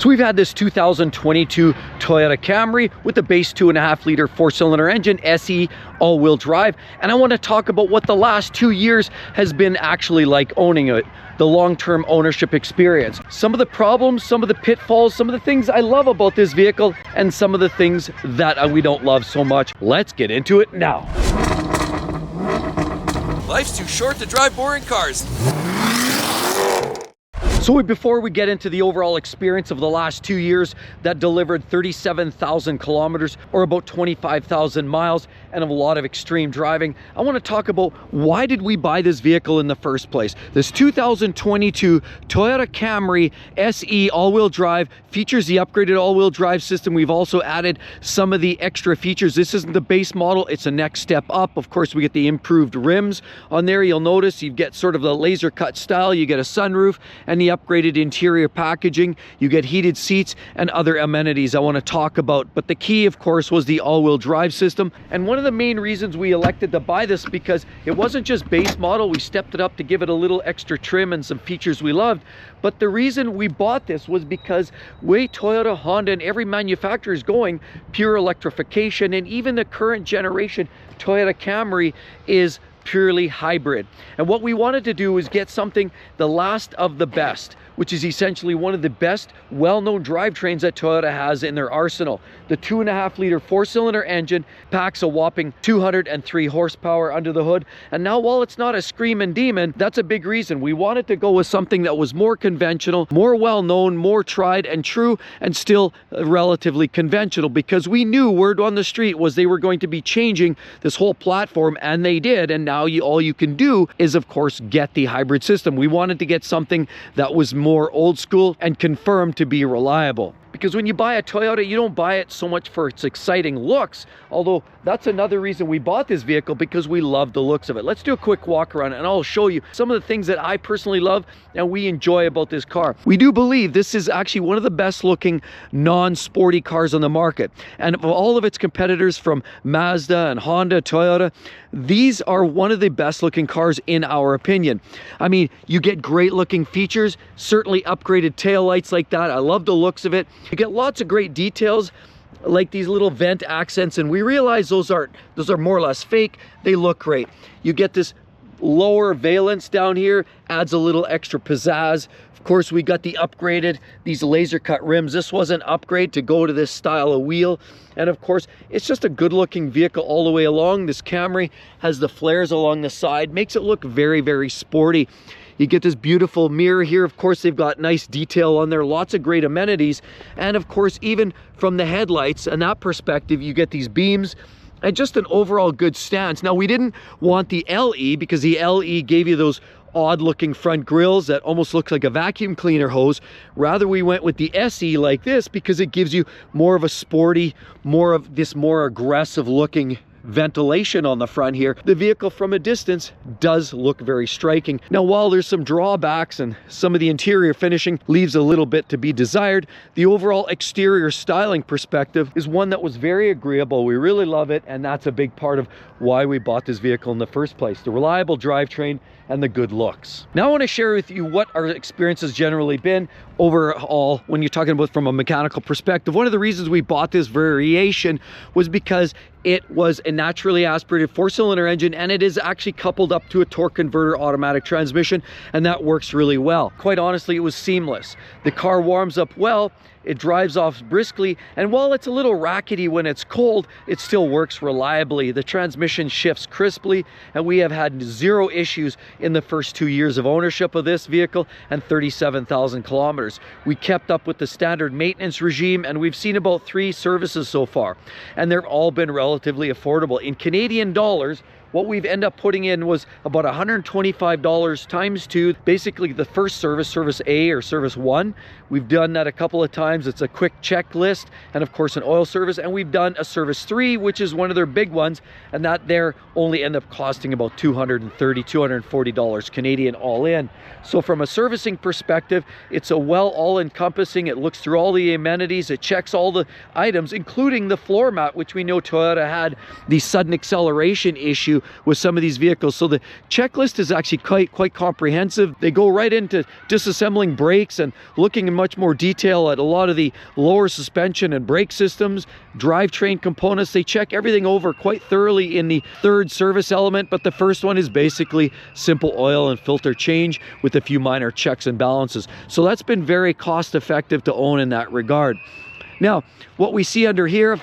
So we've had this 2022 Toyota Camry with the base 2.5-liter 4-cylinder engine, SE, all-wheel drive. And I want to talk about what the last 2 years has been actually like owning it, the long-term ownership experience. Some of the problems, some of the pitfalls, some of the things I love about this vehicle, and some of the things that we don't love so much. Let's get into it now. Life's too short to drive boring cars. So before we get into the overall experience of the last 2 years that delivered 37,000 kilometers or about 25,000 miles and a lot of extreme driving, I want to talk about why did we buy this vehicle in the first place. This 2022 Toyota Camry SE all-wheel drive features the upgraded all-wheel drive system. We've also added some of the extra features. This isn't the base model, it's a next step up. Of course, we get the improved rims on there. You'll notice you get sort of the laser cut style, you get a sunroof and the upgraded interior packaging, you get heated seats and other amenities I want to talk about. But the key, of course, was the all-wheel drive system. And one of the main reasons we elected to buy this, because it wasn't just base model, we stepped it up to give it a little extra trim and some features we loved. But the reason we bought this was because way Toyota, Honda, and every manufacturer is going pure electrification, and even the current generation Toyota Camry is purely hybrid. And what we wanted to do was get something the last of the best, which is essentially one of the best well-known drivetrains that Toyota has in their arsenal. The 2.5-liter 4-cylinder engine packs a whopping 203 horsepower under the hood. And now, while it's not a screaming demon, that's a big reason. We wanted to go with something that was more conventional, more well-known, more tried and true, and still relatively conventional, because we knew word on the street was they were going to be changing this whole platform, and they did. And now all you can do is, of course, get the hybrid system. We wanted to get something that was more old school and confirmed to be reliable. Because when you buy a Toyota, you don't buy it so much for its exciting looks, although that's another reason we bought this vehicle, because we love the looks of it. Let's do a quick walk around and I'll show you some of the things that I personally love and we enjoy about this car. We do believe this is actually one of the best looking non-sporty cars on the market. And of all of its competitors, from Mazda and Honda, Toyota, these are one of the best looking cars in our opinion. I mean, you get great looking features, certainly upgraded taillights like that. I love the looks of it. You get lots of great details like these little vent accents, and we realize those are more or less fake. They look great. You get this lower valence down here, adds a little extra pizzazz. Of course, we got the upgraded, these laser cut rims. This was an upgrade to go to this style of wheel. And of course, it's just a good looking vehicle all the way along. This Camry has the flares along the side, makes it look very, very sporty. You get this beautiful mirror here. Of course, they've got nice detail on there, lots of great amenities. And of course, even from the headlights and that perspective, you get these beams and just an overall good stance. Now, we didn't want the LE because the LE gave you those odd looking front grills that almost looks like a vacuum cleaner hose. Rather, we went with the SE like this because it gives you more of a sporty, more aggressive looking ventilation on the front here. The vehicle from a distance does look very striking. Now, while there's some drawbacks and some of the interior finishing leaves a little bit to be desired, the overall exterior styling perspective is one that was very agreeable. We really love it, and that's a big part of why we bought this vehicle in the first place. The reliable drivetrain and the good looks. Now I want to share with you what our experience has generally been overall when you're talking about from a mechanical perspective. One of the reasons we bought this variation was because it was a naturally aspirated 4-cylinder engine, and it is actually coupled up to a torque converter automatic transmission, and that works really well. Quite honestly, it was seamless. The car warms up well, it drives off briskly, and while it's a little rackety when it's cold, it still works reliably. The transmission shifts crisply, and we have had zero issues in the first 2 years of ownership of this vehicle and 37,000 kilometers. We kept up with the standard maintenance regime, and we've seen about 3 services so far, and they've all been relatively affordable. In Canadian dollars, what we've ended up putting in was about $125 times 2. Basically, the first service, service A or service 1, we've done that a couple of times. It's a quick checklist, and of course an oil service. And we've done a service 3, which is one of their big ones, and that there only end up costing about $230, $240 Canadian all in. So from a servicing perspective, it's a all-encompassing. It looks through all the amenities. It checks all the items, including the floor mat, which we know Toyota had the sudden acceleration issue with some of these vehicles. So the checklist is actually quite comprehensive. They go right into disassembling brakes and looking in much more detail at a lot of the lower suspension and brake systems, drivetrain components. They check everything over quite thoroughly in the third service element, but the first one is basically simple oil and filter change with a few minor checks and balances. So that's been very cost effective to own in that regard. Now, what we see under here,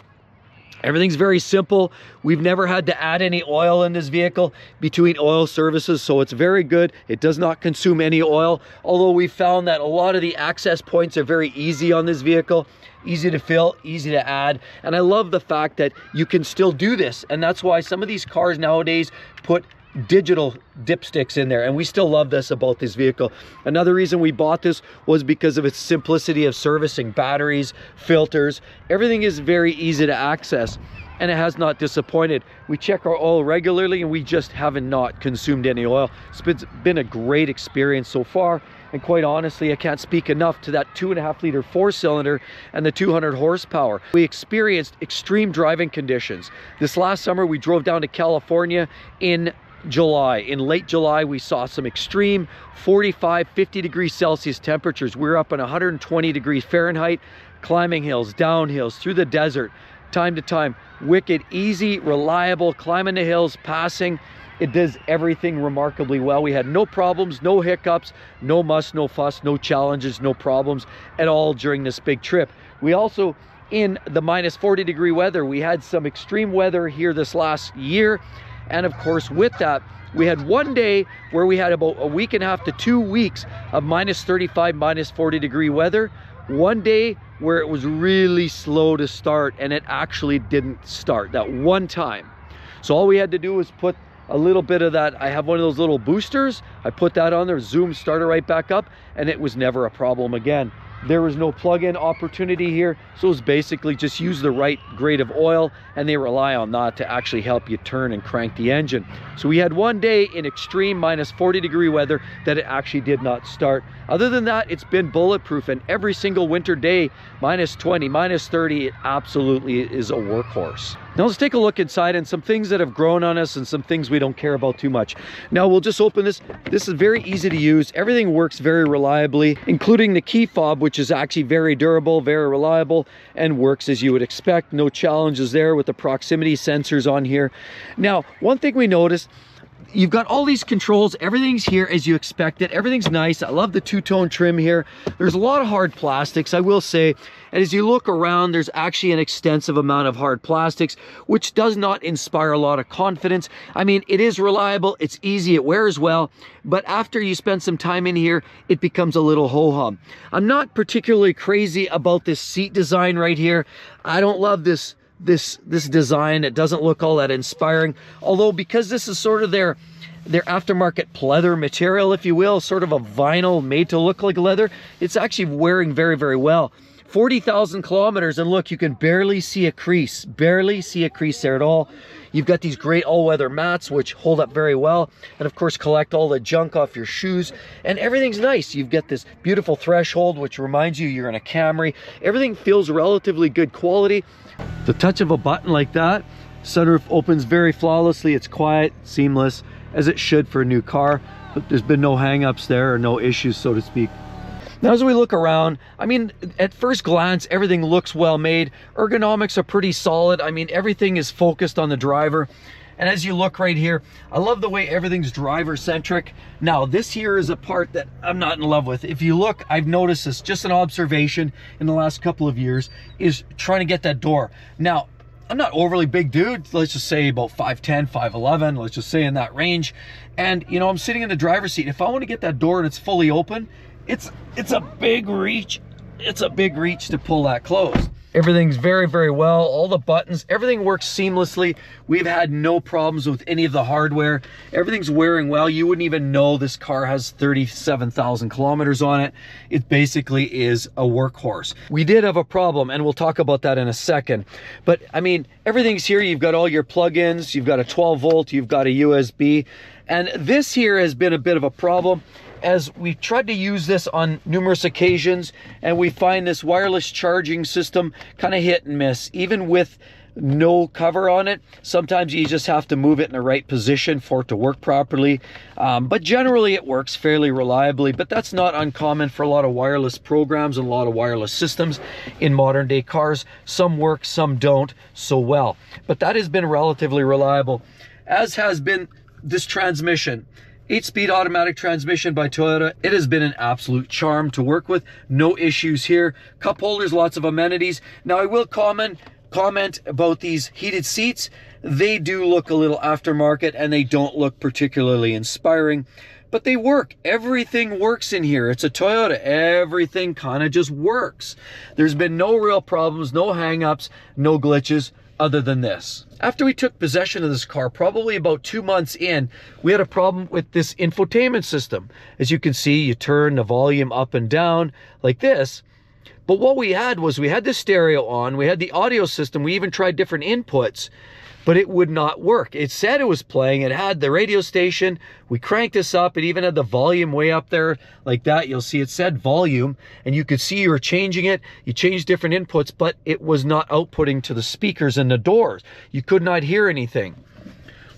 everything's very simple. We've never had to add any oil in this vehicle between oil services, so it's very good. It does not consume any oil, although we found that a lot of the access points are very easy on this vehicle. Easy to fill, easy to add, and I love the fact that you can still do this, and that's why some of these cars nowadays put digital dipsticks in there, and we still love this about this vehicle. Another reason we bought this was because of its simplicity of servicing. Batteries, filters, everything is very easy to access, and it has not disappointed. We check our oil regularly, and we just haven't not consumed any oil. It's been a great experience so far, and quite honestly, I can't speak enough to that 2.5 liter 4-cylinder and the 200 horsepower. We experienced extreme driving conditions. This last summer, we drove down to California in July. In late July, we saw some extreme 45, 50 degrees Celsius temperatures. We were up in 120 degrees Fahrenheit, climbing hills, down hills, through the desert, time to time. Wicked, easy, reliable, climbing the hills, passing. It does everything remarkably well. We had no problems, no hiccups, no muss, no fuss, no challenges, no problems at all during this big trip. We also, in the minus 40 degree weather, we had some extreme weather here this last year. And of course, with that, we had one day where we had about a week and a half to 2 weeks of minus 35, minus 40 degree weather. One day where it was really slow to start, and it actually didn't start that one time. So all we had to do was put a little bit of that. I have one of those little boosters. I put that on there, zoom, started right back up, and it was never a problem again. There was no plug-in opportunity here, so it was basically just use the right grade of oil, and they rely on that to actually help you turn and crank the engine. So we had one day in extreme minus 40 degree weather that it actually did not start. Other than that, it's been bulletproof, and every single winter day, minus 20, minus 30, it absolutely is a workhorse. Now let's take a look inside and some things that have grown on us and some things we don't care about too much. Now we'll just open this. This is very easy to use. Everything works very reliably, including the key fob, which is actually very durable, very reliable, and works as you would expect. No challenges there with the proximity sensors on here. Now, one thing we noticed, you've got all these controls, everything's here as you expect it. Everything's nice. I love the two-tone trim here. There's a lot of hard plastics, I will say. And as you look around, there's actually an extensive amount of hard plastics, which does not inspire a lot of confidence. I mean, it is reliable, it's easy, it wears well, but after you spend some time in here, it becomes a little ho-hum. I'm not particularly crazy about this seat design right here. I don't love this design. It doesn't look all that inspiring, although because this is sort of their aftermarket pleather material, if you will, sort of a vinyl made to look like leather, it's actually wearing very, very well. 40,000 kilometers, and look, you can barely see a crease there at all. You've got these great all-weather mats which hold up very well, and of course collect all the junk off your shoes, and everything's nice. You've got this beautiful threshold which reminds you you're in a Camry. Everything feels relatively good quality. The touch of a button like that, sunroof opens very flawlessly. It's quiet, seamless, as it should for a new car, but there's been no hang-ups there or no issues, so to speak. Now, as we look around, I mean, at first glance, everything looks well made. Ergonomics are pretty solid. I mean, everything is focused on the driver. And as you look right here, I love the way everything's driver-centric. Now, this here is a part that I'm not in love with. If you look, I've noticed this, just an observation in the last couple of years, is trying to get that door. Now, I'm not overly big dude, let's just say about 5'10", 5'11", let's just say in that range. And, you know, I'm sitting in the driver's seat. If I want to get that door and it's fully open, it's a big reach. It's a big reach to pull that closed. Everything's very, very well. All the buttons, everything works seamlessly. We've had no problems with any of the hardware. Everything's wearing well. You wouldn't even know this car has 37,000 kilometers on it. It basically is a workhorse. We did have a problem, and we'll talk about that in a second. But I mean, everything's here. You've got all your plug-ins. You've got a 12 volt. You've got a USB. And this here has been a bit of a problem, as we've tried to use this on numerous occasions, and we find this wireless charging system kind of hit and miss. Even with no cover on it. Sometimes you just have to move it in the right position for it to work properly. But generally it works fairly reliably, but that's not uncommon for a lot of wireless programs and a lot of wireless systems in modern day cars. Some work, some don't so well, but that has been relatively reliable, as has been this transmission. 8-speed automatic transmission by Toyota. It has been an absolute charm to work with. No issues here. Cup holders, lots of amenities. Now I will comment about these heated seats. They do look a little aftermarket and they don't look particularly inspiring, but they work. Everything works in here. It's a Toyota. Everything kind of just works. There's been no real problems, no hang-ups, no glitches other than this. After we took possession of this car, probably about 2 months in, we had a problem with this infotainment system. As you can see, you turn the volume up and down like this. But what we had was, we had the stereo on, we had the audio system, we even tried different inputs, but it would not work. It said it was playing, it had the radio station, we cranked this up, it even had the volume way up there like that. You'll see it said volume, and you could see you were changing it. You changed different inputs, but it was not outputting to the speakers and the doors. You could not hear anything.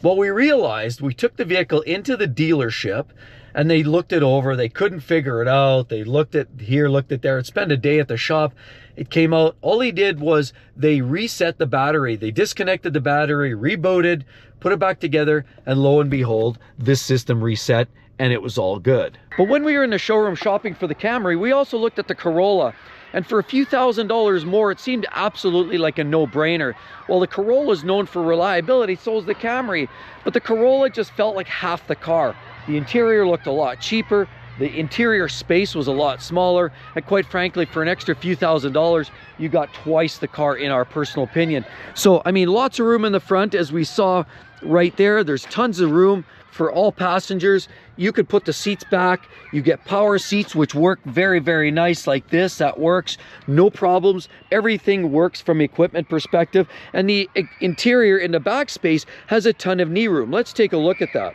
Well, we realized, we took the vehicle into the dealership, and they looked it over. They couldn't figure it out. They looked at here, looked at there, and spent a day at the shop. It came out, all he did was they reset the battery. They disconnected the battery, rebooted, put it back together, and lo and behold, this system reset, and it was all good. But when we were in the showroom shopping for the Camry, we also looked at the Corolla. And for a few $1,000s more, it seemed absolutely like a no-brainer. Well, the Corolla is known for reliability, so is the Camry. But the Corolla just felt like half the car. The interior looked a lot cheaper. The interior space was a lot smaller. And quite frankly, for an extra few $1,000s, you got twice the car in our personal opinion. So, I mean, lots of room in the front, as we saw right there. There's tons of room for all passengers. You could put the seats back. You get power seats, which work very, very nice like this. That works, no problems. Everything works from equipment perspective. And the interior in the back space has a ton of knee room. Let's take a look at that.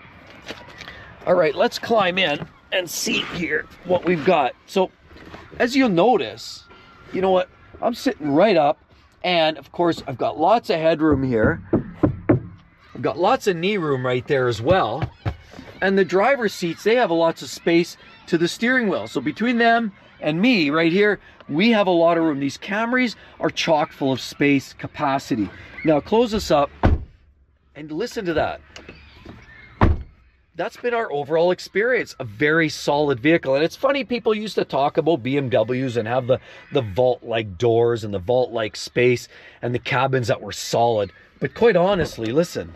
All right, let's climb in and see here what we've got. So as you'll notice, you know what, I'm sitting right up, and of course I've got lots of headroom here. I've got lots of knee room right there as well. And the driver's seats, they have lots of space to the steering wheel. So between them and me right here, we have a lot of room. These Camrys are chock full of space capacity. Now close this up and listen to that. That's been our overall experience, a very solid vehicle. And it's funny, people used to talk about BMWs and have the vault-like doors and the vault-like space and the cabins that were solid. But quite honestly, listen,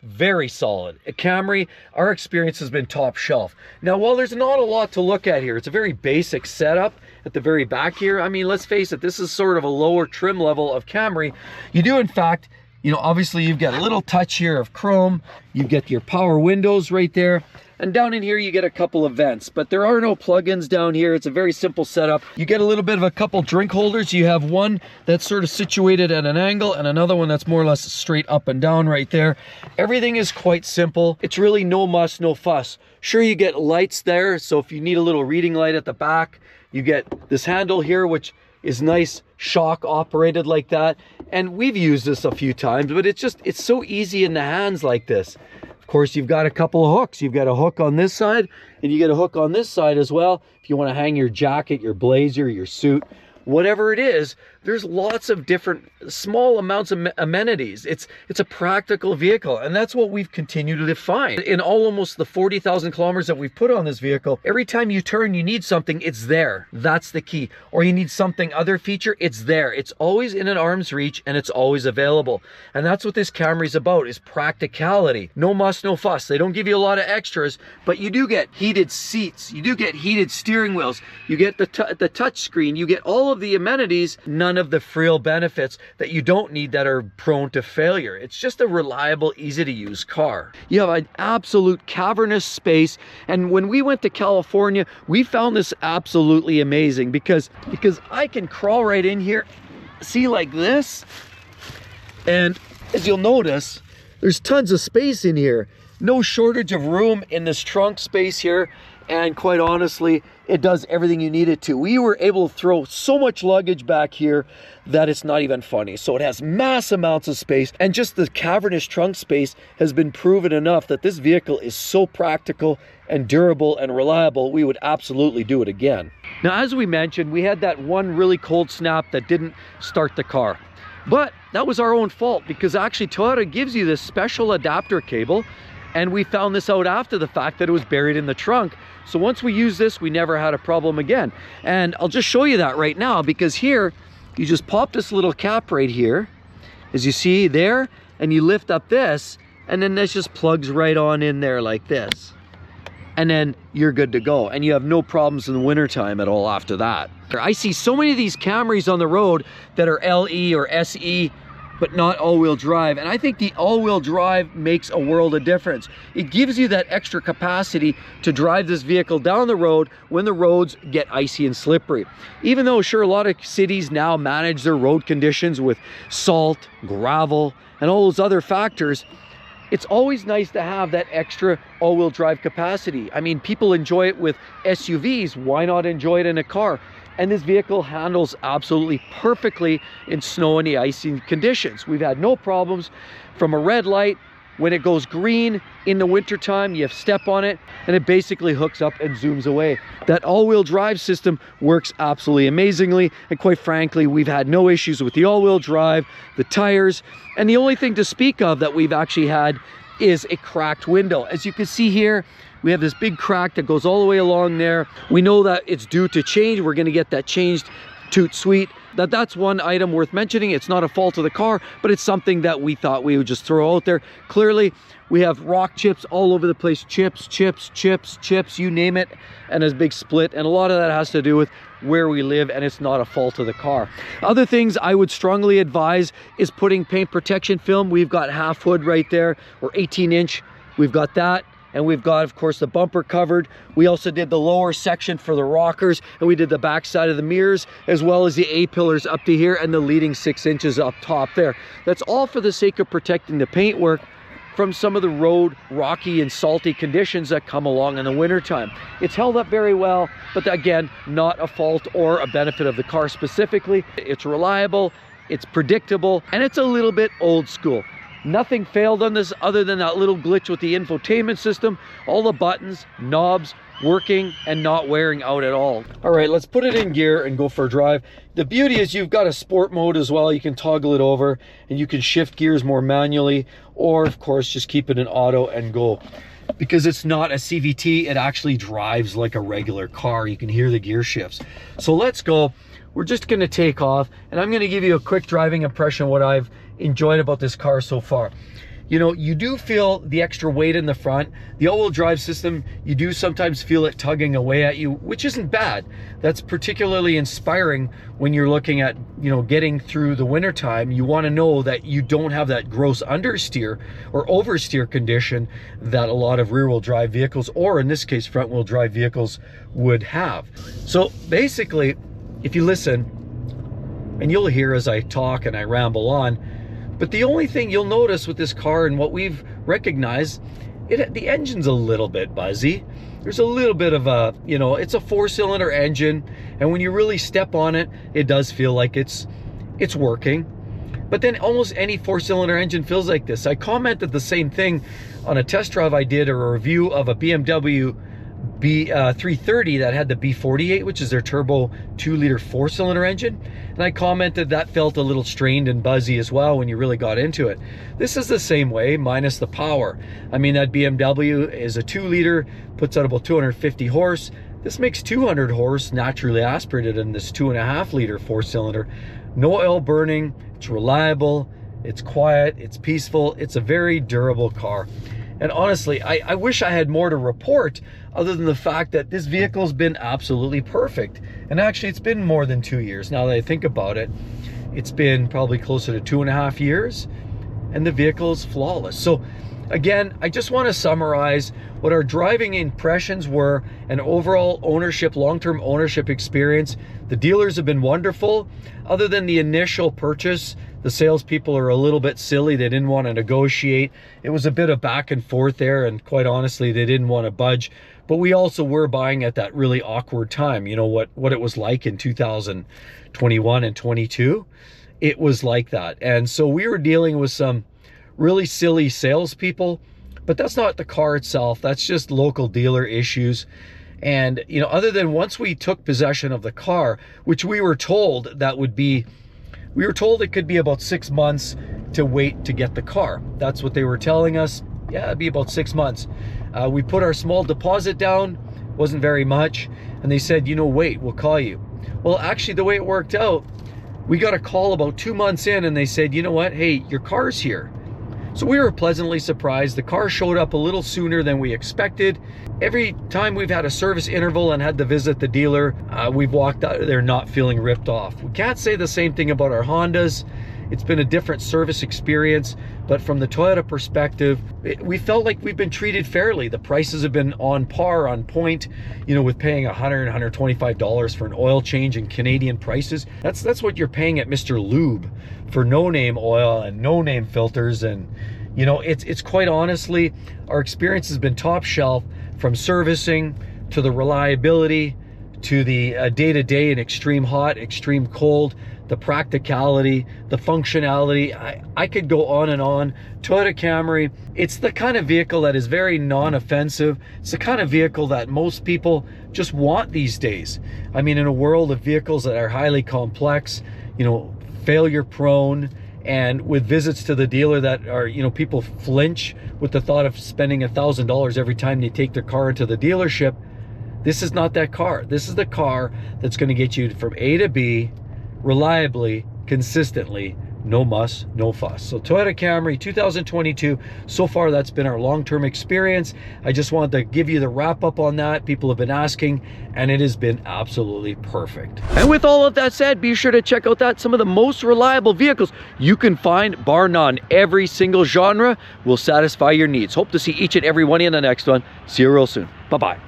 very solid. A Camry, our experience has been top shelf. Now, while there's not a lot to look at here, it's a very basic setup at the very back here. I mean, let's face it, this is sort of a lower trim level of Camry. You do, in fact, you know, obviously you've got a little touch here of chrome. You get your power windows right there. And down in here you get a couple of vents, but there are no plugins down here. It's a very simple setup. You get a little bit of a couple drink holders. You have one that's sort of situated at an angle and another one that's more or less straight up and down right there. Everything is quite simple. It's really no muss, no fuss. Sure, you get lights there, so if you need a little reading light at the back, you get this handle here, which is nice, shock operated like that. And we've used this a few times, but it's so easy in the hands like this. Of course, you've got a couple of hooks. You've got a hook on this side, and you get a hook on this side as well. If you want to hang your jacket, your blazer, your suit, whatever it is, there's lots of different small amounts of amenities. It's a practical vehicle, and that's what we've continued to find. In almost the 40,000 kilometers that we've put on this vehicle, every time you turn, you need something, it's there. That's the key. Or you need something, other feature, it's there. It's always in an arm's reach, and it's always available. And that's what this Camry is about, is practicality. No muss, no fuss. They don't give you a lot of extras, but you do get heated seats. You do get heated steering wheels. You get the touch screen. You get all of the amenities, none of the frill benefits that you don't need that are prone to failure. It's just a reliable, easy to use car. You have an absolute cavernous space, and when we went to California, we found this absolutely amazing because I can crawl right in here, see, like this, and as you'll notice, there's tons of space in here. No shortage of room in this trunk space here. and quite honestly, it does everything you need it to. We were able to throw so much luggage back here that it's not even funny. So it has mass amounts of space, and just the cavernous trunk space has been proven enough that this vehicle is so practical and durable and reliable, we would absolutely do it again. Now, as we mentioned, we had that one really cold snap that didn't start the car. But that was our own fault, because actually Toyota gives you this special adapter cable, and we found this out after the fact that it was buried in the trunk. So once we used this, we never had a problem again. And I'll just show you that right now, because here, you just pop this little cap right here, as you see there, and you lift up this, and then this just plugs right on in there like this. And then you're good to go. And you have no problems in the wintertime at all after that. I see so many of these Camrys on the road that are LE or SE, but not all-wheel drive. And I think the all-wheel drive makes a world of difference. It gives you that extra capacity to drive this vehicle down the road when the roads get icy and slippery. Even though, sure, a lot of cities now manage their road conditions with salt, gravel, and all those other factors, it's always nice to have that extra all-wheel drive capacity. I mean, people enjoy it with SUVs. Why not enjoy it in a car? And this vehicle handles absolutely perfectly in snow and the icy conditions. We've had no problems. From a red light, when it goes green in the wintertime, you have step on it, and it basically hooks up and zooms away. That all-wheel drive system works absolutely amazingly, and quite frankly, we've had no issues with the all-wheel drive, the tires, and the only thing to speak of that we've actually had is a cracked window. As you can see here, we have this big crack that goes all the way along there. We know that it's due to change. We're going to get that changed toot sweet. That's one item worth mentioning. It's not a fault of the car, but it's something that we thought we would just throw out there. Clearly, we have rock chips all over the place. Chips, you name it, and there's a big split. And a lot of that has to do with where we live, and it's not a fault of the car. Other things I would strongly advise is putting paint protection film. We've got half hood right there, or 18-inch. We've got that. And we've got, of course, the bumper covered. We also did the lower section for the rockers, and we did the back side of the mirrors, as well as the A-pillars up to here and the leading 6 inches up top there. That's all for the sake of protecting the paintwork from some of the road rocky and salty conditions that come along in the wintertime. It's held up very well, but again, not a fault or a benefit of the car specifically. It's reliable, it's predictable, and it's a little bit old school. Nothing failed on this other than that little glitch with the infotainment system. All the buttons, knobs, working and not wearing out at all. All right, let's put it in gear and go for a drive. The beauty is you've got a sport mode as well. You can toggle it over and you can shift gears more manually, or of course, just keep it in auto and go. Because it's not a CVT, it actually drives like a regular car. You can hear the gear shifts. So let's go. We're just gonna take off, and I'm gonna give you a quick driving impression of what I've enjoyed about this car so far. You know, you do feel the extra weight in the front. The all-wheel drive system, you do sometimes feel it tugging away at you, which isn't bad. That's particularly inspiring when you're looking at, you know, getting through the wintertime. You want to know that you don't have that gross understeer or oversteer condition that a lot of rear-wheel drive vehicles, or in this case, front-wheel drive vehicles would have. So basically, if you listen, and you'll hear as I talk and I ramble on, but the only thing you'll notice with this car and what we've recognized, the engine's a little bit buzzy. There's a little bit of a, you know, it's a 4-cylinder engine, and when you really step on it, it does feel like it's working. But then almost any 4-cylinder engine feels like this. I commented the same thing on a test drive I did, or a review of a BMW 330 that had the B48, which is their turbo 2-liter 4-cylinder engine, and I commented that felt a little strained and buzzy as well when you really got into it. This is the same way, minus the power. I mean, that BMW is a 2-liter, puts out about 250 horse. This makes 200 horse naturally aspirated in this 2.5-liter 4-cylinder. No oil burning, it's reliable, it's quiet, it's peaceful, it's a very durable car. And honestly, I wish I had more to report other than the fact that this vehicle's been absolutely perfect. And actually, it's been more than 2 years. Now that I think about it, it's been probably closer to 2.5 years, and the vehicle is flawless. So again, I just want to summarize what our driving impressions were, and overall ownership, long-term ownership experience. The dealers have been wonderful. Other than the initial purchase, The salespeople are a little bit silly. They didn't want to negotiate. It was a bit of back and forth there, and quite honestly, they didn't want to budge. But we also were buying at that really awkward time. You know what it was like in 2021 and 22? It was like that. And so we were dealing with some really silly salespeople, but that's not the car itself. That's just local dealer issues. And, you know, other than once we took possession of the car, which we were told it could be about 6 months to wait to get the car. That's what they were telling us. Yeah, it'd be about 6 months. We put our small deposit down, wasn't very much. And they said, you know, wait, we'll call you. Well, actually the way it worked out, we got a call about 2 months in and they said, you know what, hey, your car's here. So we were pleasantly surprised. The car showed up a little sooner than we expected. Every time we've had a service interval and had to visit the dealer, we've walked out of there not feeling ripped off. We can't say the same thing about our Hondas. It's been a different service experience, but from the Toyota perspective, we felt like we've been treated fairly. The prices have been on par, on point, you know, with paying $100, $125 for an oil change in Canadian prices. That's what you're paying at Mr. Lube for no-name oil and no-name filters. And, you know, it's quite honestly, our experience has been top shelf, from servicing to the reliability to the day-to-day and extreme hot, extreme cold, the practicality, the functionality. I could go on and on. Toyota Camry, it's the kind of vehicle that is very non-offensive. It's the kind of vehicle that most people just want these days. I mean, in a world of vehicles that are highly complex, you know, failure prone, and with visits to the dealer that are, you know, people flinch with the thought of spending $1,000 every time they take their car into the dealership. This is not that car. This is the car that's going to get you from A to B reliably, consistently, no muss, no fuss. So Toyota Camry 2022, so far that's been our long-term experience. I just wanted to give you the wrap up on that. People have been asking, and it has been absolutely perfect. And with all of that said, be sure to check out some of the most reliable vehicles you can find, bar none. Every single genre will satisfy your needs. Hope to see each and every one in the next one. See you real soon. Bye-bye.